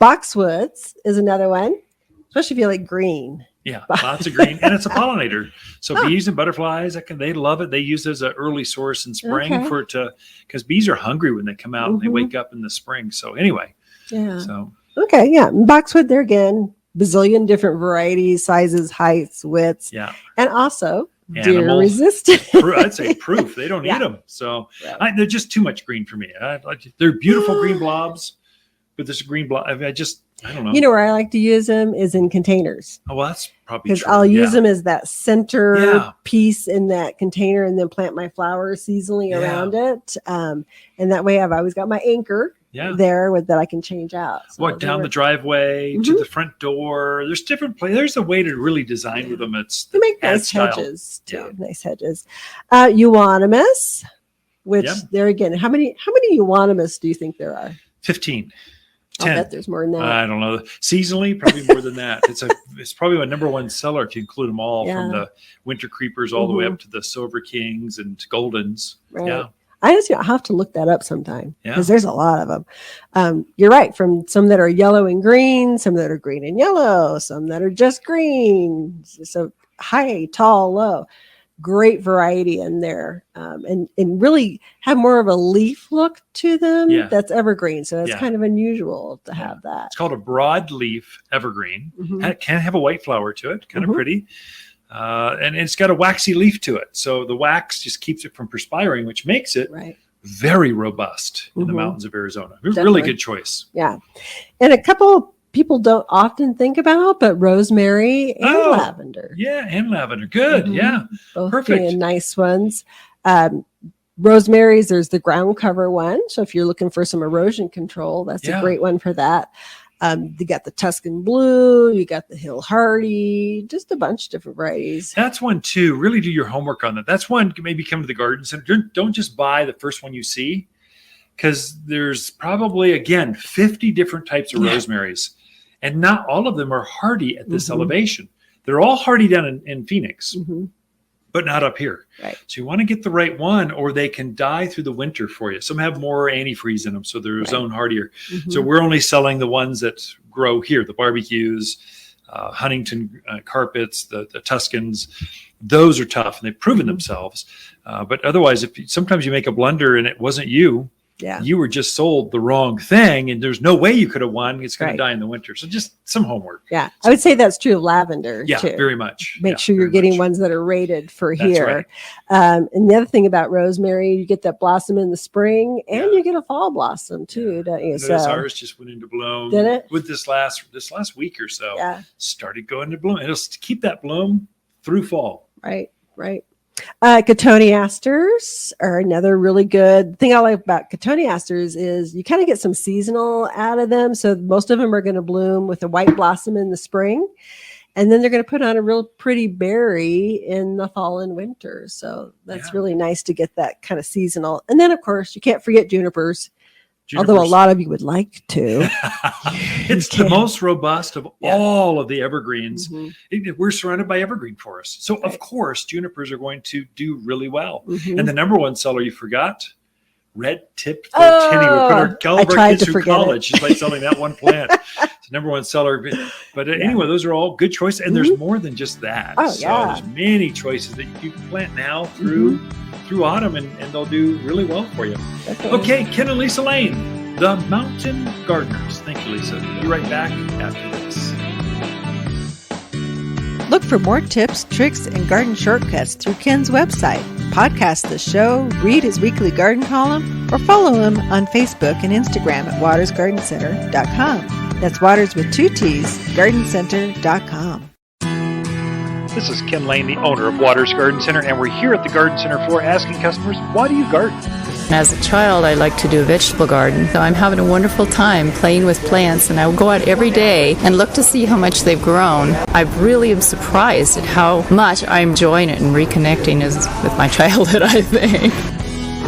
Boxwoods is another one, especially if you like green. Yeah, lots of green, and it's a pollinator. So bees and butterflies, they love it. They use it as an early source in spring because bees are hungry when they come out and they wake up in the spring. So anyway, Boxwood, there again, bazillion different varieties, sizes, heights, widths, and also deer resistant. I'd say proof. They don't eat them, so they're just too much green for me. They're beautiful green blobs, but this green blob, I don't know. You know where I like to use them is in containers. Oh, well, that's probably because I'll use them as that center piece in that container, and then plant my flowers seasonally around it. And that way, I've always got my anchor there that I can change out. So down the driveway to the front door. There's different places. There's a way to really design with them. They make nice hedges too. Nice hedges. Euonymus, which there again, how many euonymus do you think there are? 15. 10. I bet there's more than that. I don't know. Seasonally, probably more than that. It's probably my number one seller if you include them all, from the winter creepers all the way up to the silver kings and goldens. Right. Yeah. I'll have to look that up sometime because there's a lot of them. You're right. From some that are yellow and green, some that are green and yellow, some that are just green. So high, tall, low. Great variety in there, and really have more of a leaf look to them. That's evergreen, so it's kind of unusual to have that. It's called a broadleaf evergreen. It can have a white flower to it, kind of pretty, and it's got a waxy leaf to it. So the wax just keeps it from perspiring, which makes it very robust in the mountains of Arizona. Really good choice. Yeah, and a couple people don't often think about, but rosemary and lavender. Yeah, and lavender. Good. Yeah. Both being nice ones. Rosemary's, there's the ground cover one. So if you're looking for some erosion control, that's a great one for that. You got the Tuscan blue, you got the Hill Hardy, just a bunch of different varieties. That's one too. Really do your homework on that. That's one, maybe come to the garden center. Don't just buy the first one you see, because there's probably, again, 50 different types of rosemaries. And not all of them are hardy at this elevation. They're all hardy down in Phoenix, but not up here. Right. So you want to get the right one, or they can die through the winter for you. Some have more antifreeze in them, so they're zone hardier. So we're only selling the ones that grow here, the barbecues, Huntington carpets, the Tuscans. Those are tough, and they've proven themselves. But otherwise, sometimes you make a blunder and it wasn't you. Yeah. You were just sold the wrong thing, and there's no way you could have won. It's going to die in the winter. So just some homework. Yeah. I would say that's true of lavender too. Very much. Make sure you're getting ones that are rated for here. Right. And the other thing about rosemary, you get that blossom in the spring, and you get a fall blossom too, don't you? So ours just went into bloom. Did it? With this last week or so. Started going to bloom. It'll keep that bloom through fall. Right. Ketone Asters are another really good thing I like about Ketone Asters is you kind of get some seasonal out of them. So most of them are going to bloom with a white blossom in the spring, and then they're going to put on a real pretty berry in the fall and winter. So that's really nice to get that kind of seasonal. And then, of course, you can't forget junipers. Although a lot of you would like to. It's the most robust of all of the evergreens. We're surrounded by evergreen forests. So, of course, junipers are going to do really well. And the number one seller you forgot, red tip Tinny. We put all of our kids through college just by selling that one plant. It's the number one seller. But anyway, those are all good choices. And there's more than just that. There's many choices that you can plant now through autumn, and they'll do really well for you. Okay, Ken and Lisa Lane, the Mountain Gardeners. Thank you, Lisa. We'll be right back after this. Look for more tips, tricks, and garden shortcuts through Ken's website. Podcast the show, read his weekly garden column, or follow him on Facebook and Instagram at watersgardencenter.com. That's Waters with 2 T's, gardencenter.com. This is Ken Lane, the owner of Waters Garden Center, and we're here at the Garden Center floor asking customers, why do you garden? As a child, I liked to do a vegetable garden, so I'm having a wonderful time playing with plants, and I will go out every day and look to see how much they've grown. I really am surprised at how much I'm enjoying it and reconnecting with my childhood, I think.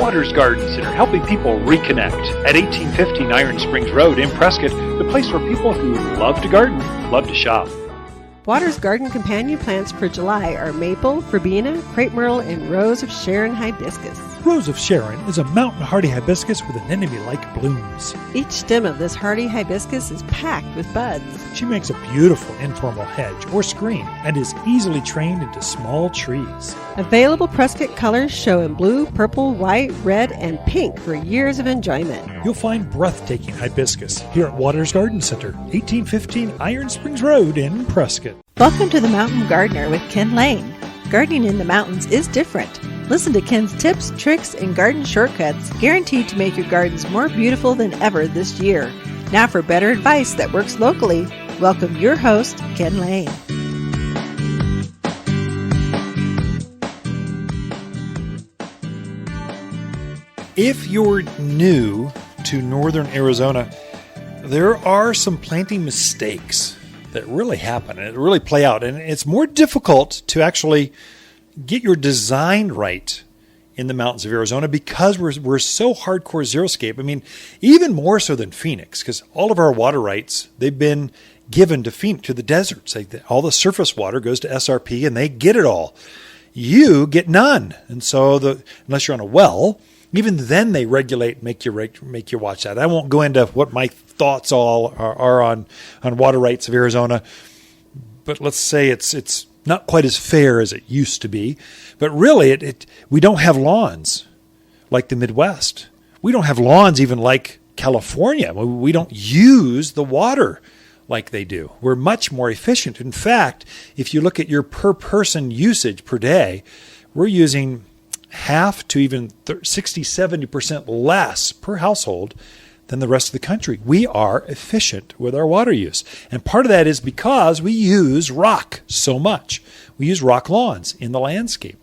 Waters Garden Center, helping people reconnect at 1815 Iron Springs Road in Prescott, the place for people who love to garden, love to shop. Waters Garden companion plants for July are maple, verbena, crepe myrtle, and rose of Sharon hibiscus. Rose of Sharon is a mountain hardy hibiscus with anemone-like blooms. Each stem of this hardy hibiscus is packed with buds. She makes a beautiful informal hedge or screen and is easily trained into small trees. Available Prescott colors show in blue, purple, white, red, and pink for years of enjoyment. You'll find breathtaking hibiscus here at Waters Garden Center, 1815 Iron Springs Road in Prescott. Welcome to the Mountain Gardener with Ken Lane. Gardening in the mountains is different. Listen to Ken's tips, tricks, and garden shortcuts guaranteed to make your gardens more beautiful than ever this year. Now for better advice that works locally, welcome your host, Ken Lane. If you're new to northern Arizona, there are some planting mistakes that really happen and really play out. And it's more difficult to actually get your design right in the mountains of Arizona because we're so hardcore xeriscape. I mean, even more so than Phoenix, because all of our water rights, they've been given to Phoenix, to the deserts. All the surface water goes to SRP and they get it all. You get none. And so unless you're on a well, even then they regulate, make you watch that. I won't go into what my thoughts all are on water rights of Arizona, but let's say it's not quite as fair as it used to be. But really, we don't have lawns like the Midwest. We don't have lawns even like California. We don't use the water like they do. We're much more efficient. In fact, if you look at your per person usage per day, we're using half to even 60-70% less per household than the rest of the country. We are efficient with our water use. And part of that is because we use rock so much. We use rock lawns in the landscape.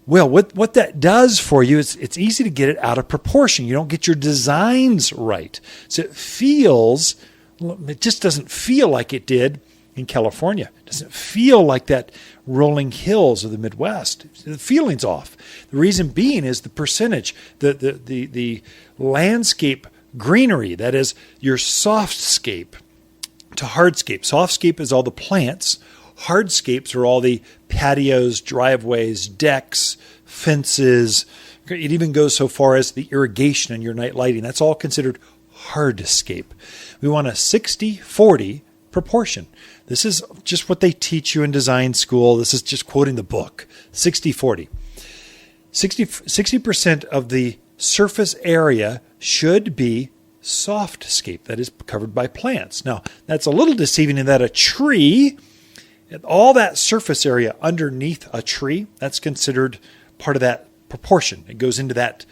Well, what that does for you is it's easy to get it out of proportion. You don't get your designs right. So it just doesn't feel like it did in California. It doesn't feel like that rolling hills of the Midwest. The feeling's off. The reason being is the percentage, the landscape greenery, that is your softscape to hardscape. Softscape is all the plants. Hardscapes are all the patios, driveways, decks, fences. It even goes so far as the irrigation and your night lighting. That's all considered hardscape. We want a 60-40 proportion. This is just what they teach you in design school. This is just quoting the book. 60-40. 60% of the surface area should be softscape, that is covered by plants. Now, that's a little deceiving in that a tree, all that surface area underneath a tree, that's considered part of that proportion. It goes into that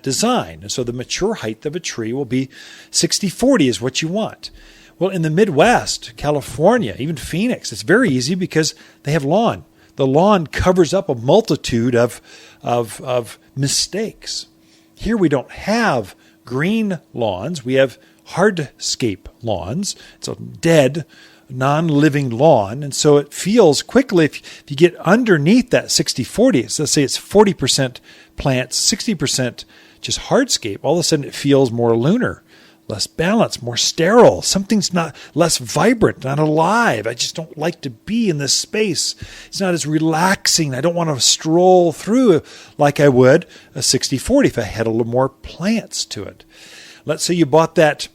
design. And so the mature height of a tree will be 60-40 is what you want. Well, in the Midwest, California, even Phoenix, it's very easy because they have lawn. The lawn covers up a multitude of mistakes. Here we don't have green lawns. We have hardscape lawns. It's a dead, non-living lawn. And so it feels quickly, if you get underneath that 60-40, so let's say it's 40% plants, 60% just hardscape, all of a sudden it feels more lunar. less balanced, more sterile. Something's not less vibrant, not alive. I just don't like to be in this space. It's not as relaxing. I don't want to stroll through like I would a 60-40 if I had a little more plants to it. Let's say you bought that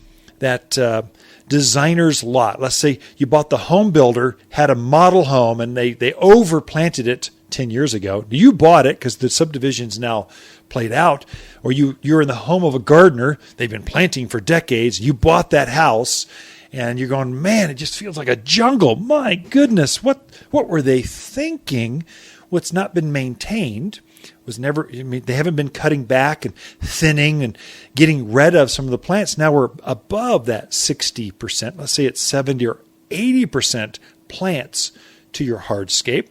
designer's lot. Let's say you bought the home builder, had a model home, and they overplanted it 10 years ago. You bought it because the subdivision's now played out, or you're in the home of a gardener. They've been planting for decades. You bought that house, and you're going, man, it just feels like a jungle. My goodness, what were they thinking? What's not been maintained was never. I mean, they haven't been cutting back and thinning and getting rid of some of the plants. Now we're above that 60%. Let's say it's 70 or 80% plants to your hardscape.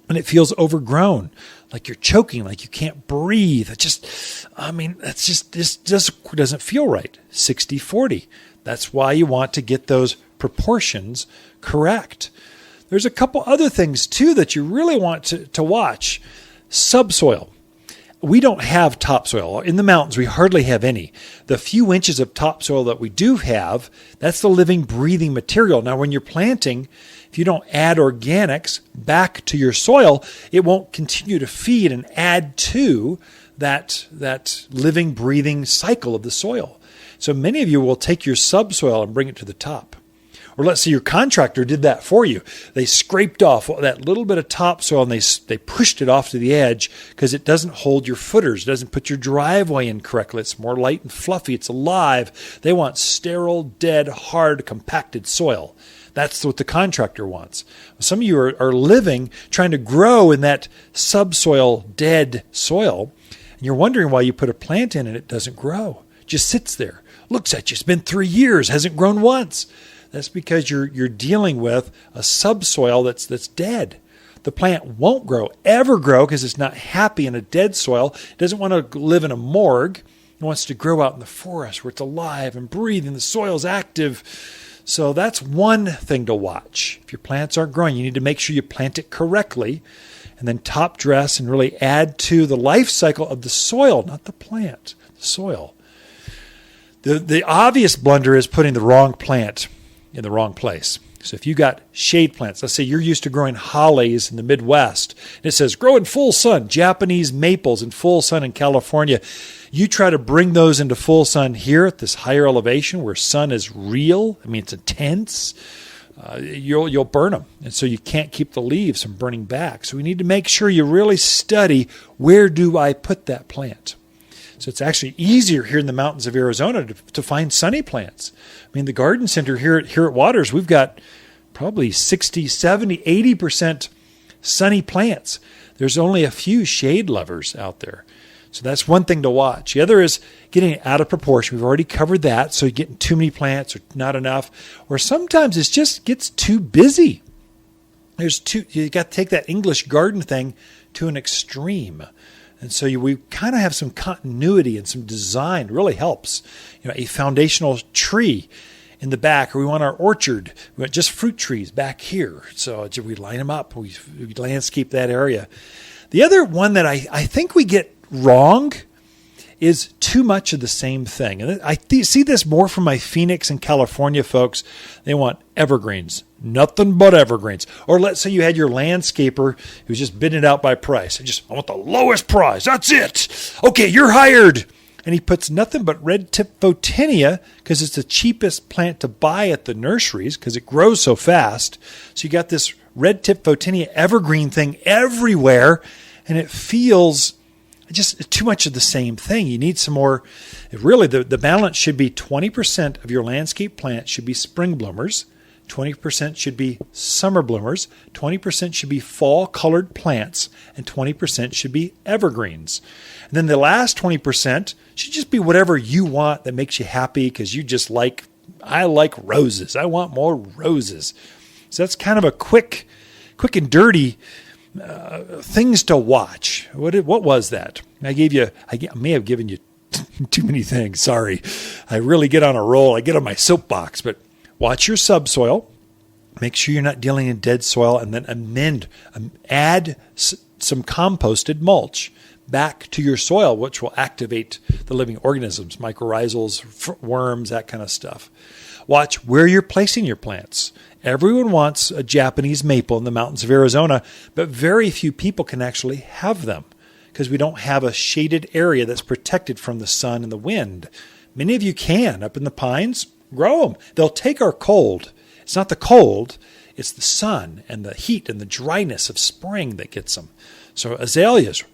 And it feels overgrown, like you're choking, like you can't breathe. This just doesn't feel right. 60-40. That's why you want to get those proportions correct. There's a couple other things too that you really want to watch. Subsoil. We don't have topsoil. In the mountains, we hardly have any. The few inches of topsoil that we do have, that's the living, breathing material. Now, when you're planting, if you don't add organics back to your soil, it won't continue to feed and add to that living, breathing cycle of the soil. So many of you will take your subsoil and bring it to the top. Or let's say your contractor did that for you. They scraped off that little bit of topsoil and they pushed it off to the edge because it doesn't hold your footers. It doesn't put your driveway in correctly. It's more light and fluffy. It's alive. They want sterile, dead, hard, compacted soil. That's what the contractor wants. Some of you are living, trying to grow in that subsoil, dead soil, and you're wondering why you put a plant in and it doesn't grow. It just sits there, looks at you. It's been 3 years, hasn't grown once. That's because you're dealing with a subsoil that's dead. The plant won't ever grow, because it's not happy in a dead soil. It doesn't want to live in a morgue. It wants to grow out in the forest where it's alive and breathing. The soil's active. So that's one thing to watch. If your plants aren't growing, you need to make sure you plant it correctly, and then top dress and really add to the life cycle of the soil, not the plant, the soil. The obvious blunder is putting the wrong plant in the wrong place. So if you got shade plants, let's say you're used to growing hollies in the Midwest, and it says grow in full sun, Japanese maples in full sun in California. You try to bring those into full sun here at this higher elevation where sun is real. I mean, it's intense. You'll burn them. And so you can't keep the leaves from burning back. So we need to make sure you really study, where do I put that plant? So it's actually easier here in the mountains of Arizona to find sunny plants. I mean, the garden center here at Waters, we've got probably 60, 70, 80% sunny plants. There's only a few shade lovers out there. So that's one thing to watch. The other is getting out of proportion. We've already covered that. So you're getting too many plants or not enough. Or sometimes it just gets too busy. You got to take that English garden thing to an extreme. And so we kind of have some continuity and some design. It really helps. A foundational tree in the back, or we want our orchard. We want just fruit trees back here. So we line them up. We landscape that area. The other one that I think we get wrong is too much of the same thing. And I see this more from my Phoenix and California folks. They want evergreens, nothing but evergreens. Or let's say you had your landscaper who's just bidding it out by price. I want the lowest price. That's it. Okay, you're hired. And he puts nothing but red tip photinia because it's the cheapest plant to buy at the nurseries because it grows so fast. So you got this red tip photinia evergreen thing everywhere, and it feels just too much of the same thing. You need some more. Really, the balance should be 20% of your landscape plants should be spring bloomers, 20% should be summer bloomers, 20% should be fall colored plants, and 20% should be evergreens. And then the last 20% should just be whatever you want that makes you happy, because I like roses. I want more roses. So that's kind of a quick and dirty things to watch. What was that? I may have given you too many things. Sorry. I really get on a roll. I get on my soapbox. But watch your subsoil. Make sure you're not dealing in dead soil, and then add some composted mulch. back to your soil, which will activate the living organisms, mycorrhizals, worms, that kind of stuff. Watch where you're placing your plants. Everyone wants a Japanese maple in the mountains of Arizona, but very few people can actually have them because we don't have a shaded area that's protected from the sun and the wind. Many of you can. Up in the pines, grow them. They'll take our cold. It's not the cold, it's the sun and the heat and the dryness of spring that gets them. So azaleas,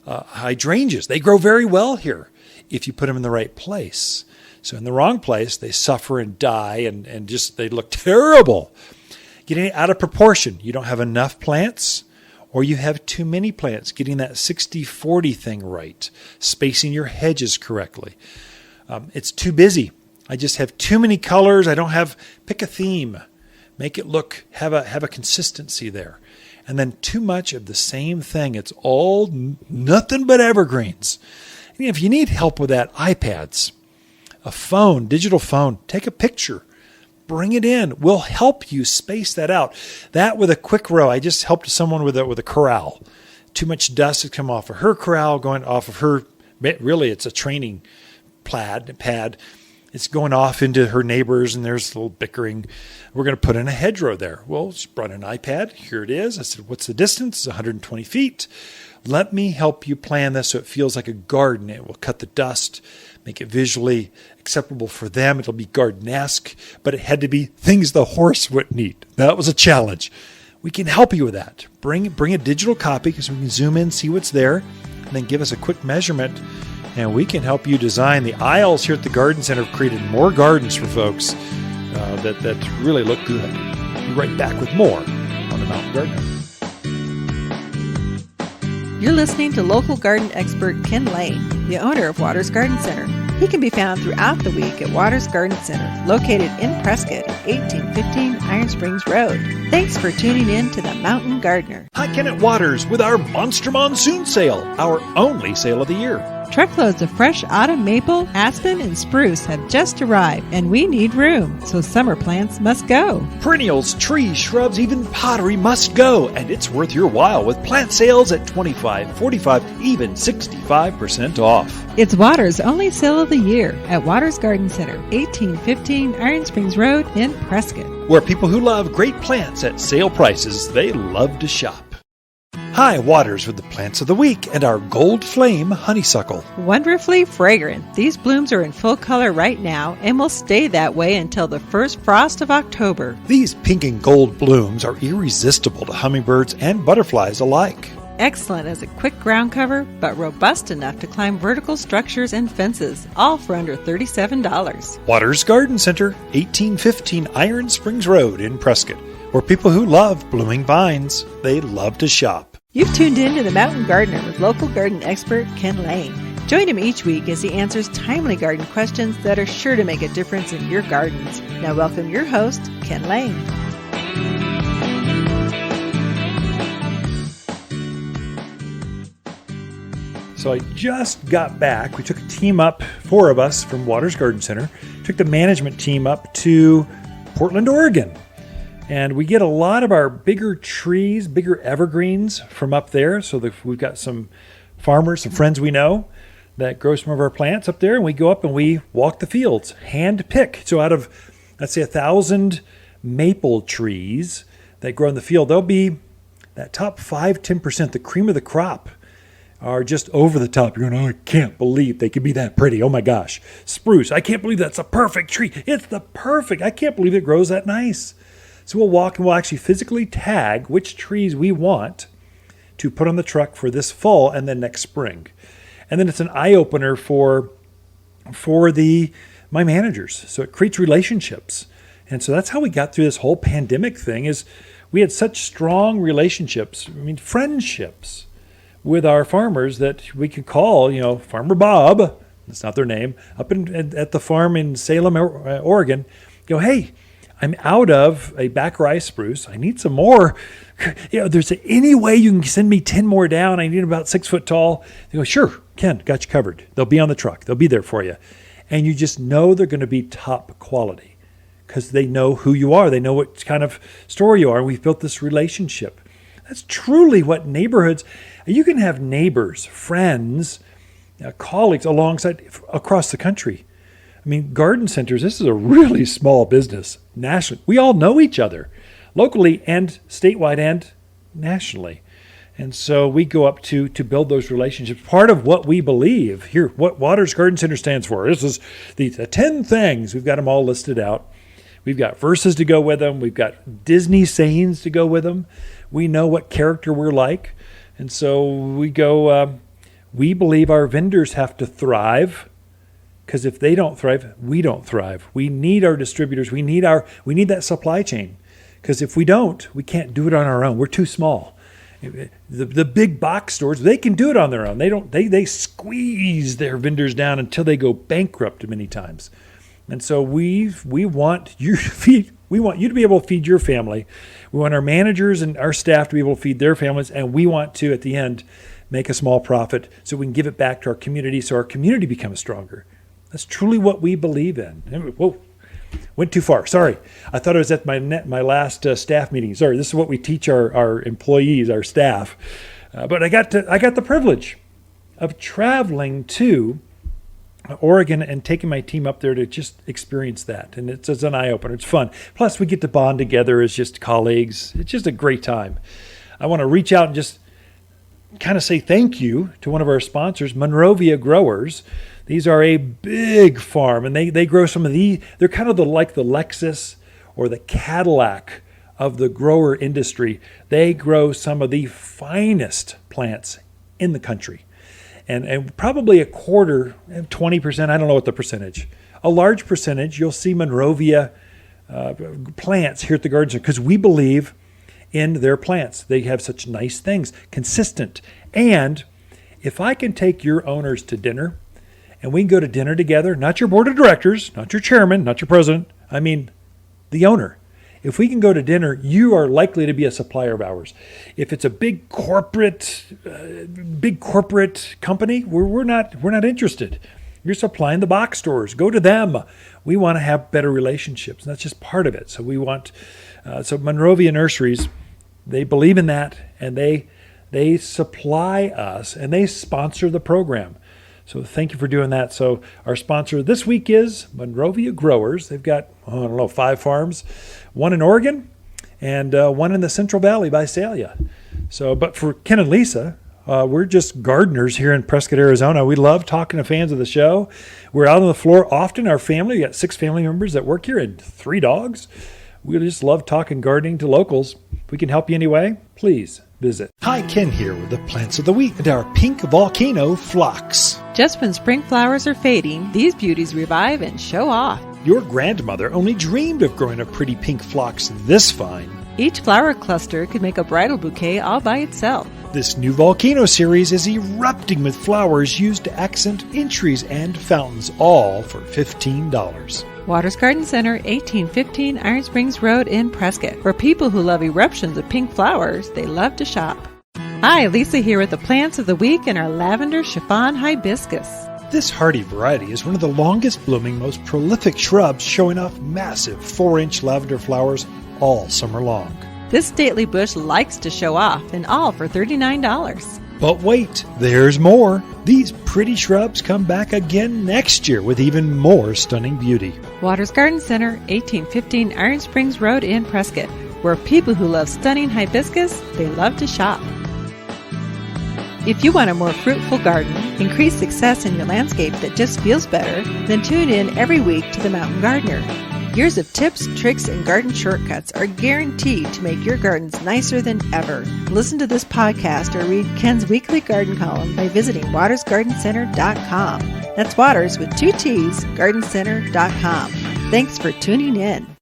hydrangeas, they grow very well here if you put them in the right place. So in the wrong place, they suffer and die and just they look terrible. Getting out of proportion. You don't have enough plants or you have too many plants. Getting that 60-40 thing right. Spacing your hedges correctly. It's too busy. I just have too many colors. Pick a theme. Make it look, have a consistency there. And then too much of the same thing. It's all nothing but evergreens. And if you need help with that, iPads, a phone, digital phone, take a picture, bring it in. We'll help you space that out. That with a quick row. I just helped someone with a corral. Too much dust had come off of her corral, going off of her. Really, it's a training pad. It's going off into her neighbors, and there's a little bickering. We're going to put in a hedgerow there. Well, she brought an iPad. Here it is. I said, what's the distance? It's 120 feet. Let me help you plan this so it feels like a garden. It will cut the dust, make it visually acceptable for them. It'll be garden-esque, but it had to be things the horse wouldn't eat. That was a challenge. We can help you with that. Bring a digital copy because we can zoom in, see what's there, and then give us a quick measurement. And we can help you design the aisles here at the Garden Center. Have created more gardens for folks that really look good. Be right back with more on the Mountain Gardener. You're listening to local garden expert Ken Lane, the owner of Waters Garden Center. He can be found throughout the week at Waters Garden Center, located in Prescott at 1815 Iron Springs Road. Thanks for tuning in to the Mountain Gardener. Hi, Ken at Waters with our Monster Monsoon Sale, our only sale of the year. Truckloads of fresh autumn maple, aspen, and spruce have just arrived, and we need room, so summer plants must go. Perennials, trees, shrubs, even pottery must go, and it's worth your while with plant sales at 25, 45, even 65% off. It's Waters' only sale of the year at Waters Garden Center, 1815 Iron Springs Road in Prescott. Where people who love great plants at sale prices, they love to shop. Hi, Waters with the plants of the week and our Gold Flame honeysuckle. Wonderfully fragrant. These blooms are in full color right now and will stay that way until the first frost of October. These pink and gold blooms are irresistible to hummingbirds and butterflies alike. Excellent as a quick ground cover, but robust enough to climb vertical structures and fences, all for under $37. Waters Garden Center, 1815 Iron Springs Road in Prescott. Where people who love blooming vines, they love to shop. You've tuned in to the Mountain Gardener with local garden expert Ken Lane. Join him each week as he answers timely garden questions that are sure to make a difference in your gardens. Now welcome your host, Ken Lane. So I just got back. We took a team up, 4 of us from Waters Garden Center, took the management team up to Portland, Oregon. And we get a lot of our bigger trees, bigger evergreens from up there. So we've got some farmers, some friends we know that grow some of our plants up there. And we go up and we walk the fields, hand pick. So out of, let's say, 1,000 maple trees that grow in the field, there'll be that top 5-10%, the cream of the crop, are just over the top. You're going, oh, I can't believe they could be that pretty. Oh my gosh. Spruce, I can't believe that's a perfect tree. It's the perfect. I can't believe it grows that nice. So we'll walk and we'll actually physically tag which trees we want to put on the truck for this fall and then next spring. And then it's an eye-opener for my managers. So it creates relationships. And so that's how we got through this whole pandemic thing is we had such strong relationships, friendships with our farmers that we could call, Farmer Bob, that's not their name, up at the farm in Salem, Oregon, go, hey, I'm out of a back rye spruce. I need some more. There's any way you can send me 10 more down. I need about 6 foot tall. They go, sure, Ken, got you covered. They'll be on the truck. They'll be there for you. And you just know they're going to be top quality because they know who you are. They know what kind of store you are. And we've built this relationship. That's truly what neighborhoods, you can have neighbors, friends, colleagues alongside across the country. I mean, garden centers, this is a really small business nationally. We all know each other locally and statewide and nationally. And so we go up to build those relationships. Part of what we believe here, what Waters Garden Center stands for, this is the 10 things. We've got them all listed out. We've got verses to go with them. We've got Disney sayings to go with them. We know what character we're like. And so we go, we believe our vendors have to thrive, because if they don't thrive, we don't thrive. We need our distributors. We need that supply chain, because if we don't, we can't do it on our own. We're too small. The big box stores, they can do it on their own. They squeeze their vendors down until they go bankrupt many times. And so we want you to be able to feed your family. We want our managers and our staff to be able to feed their families, and we want to, at the end, make a small profit so we can give it back to our community so our community becomes stronger. That's truly what we believe in. Whoa. Went too far. Sorry. I thought I was at my last staff meeting. Sorry. This is what we teach our employees, our staff. But I got the privilege of traveling to Oregon and taking my team up there to just experience that. And it's an eye-opener. It's fun. Plus, we get to bond together as just colleagues. It's just a great time. I want to reach out and just kind of say thank you to one of our sponsors, Monrovia Growers. These are a big farm, and they grow some of these. They're kind of like the Lexus or the Cadillac of the grower industry. They grow some of the finest plants in the country. And probably a quarter, 20%, I don't know what the percentage. A large percentage, you'll see Monrovia plants here at the Garden Center, because we believe in their plants. They have such nice things, consistent. And if I can take your owners to dinner, and we can go to dinner together, not your board of directors, not your chairman, not your president, I mean the owner. If we can go to dinner, you are likely to be a supplier of ours. If it's a big corporate company, we're not interested. You're supplying the box stores. Go to them. We want to have better relationships. And that's just part of it. So we want, so Monrovia Nurseries, they believe in that, and they supply us, and they sponsor the program. So thank you for doing that. So our sponsor this week is Monrovia Growers. They've got, 5 farms, one in Oregon and one in the Central Valley by Salia. So, but for Ken and Lisa, we're just gardeners here in Prescott, Arizona. We love talking to fans of the show. We're out on the floor often. Our family, we got 6 family members that work here and 3 dogs. We just love talking gardening to locals. If we can help you anyway, please visit. Hi, Ken here with the plants of the week and our pink volcano phlox. Just when spring flowers are fading, these beauties revive and show off. Your grandmother only dreamed of growing a pretty pink phlox this fine. Each flower cluster could make a bridal bouquet all by itself. This new volcano series is erupting with flowers used to accent entries and fountains, all for $15. Waters Garden Center, 1815 Iron Springs Road in Prescott. For people who love eruptions of pink flowers, they love to shop. Hi, Lisa here with the plants of the week and our lavender chiffon hibiscus. This hardy variety is one of the longest blooming, most prolific shrubs, showing off massive 4-inch lavender flowers all summer long. This stately bush likes to show off, and all for $39. But wait, there's more. These pretty shrubs come back again next year with even more stunning beauty. Waters Garden Center, 1815 Iron Springs Road in Prescott, where people who love stunning hibiscus, they love to shop. If you want a more fruitful garden, increase success in your landscape that just feels better, then tune in every week to The Mountain Gardener. Years of tips, tricks, and garden shortcuts are guaranteed to make your gardens nicer than ever. Listen to this podcast or read Ken's weekly garden column by visiting watersgardencenter.com. That's Waters with 2 T's, gardencenter.com. Thanks for tuning in.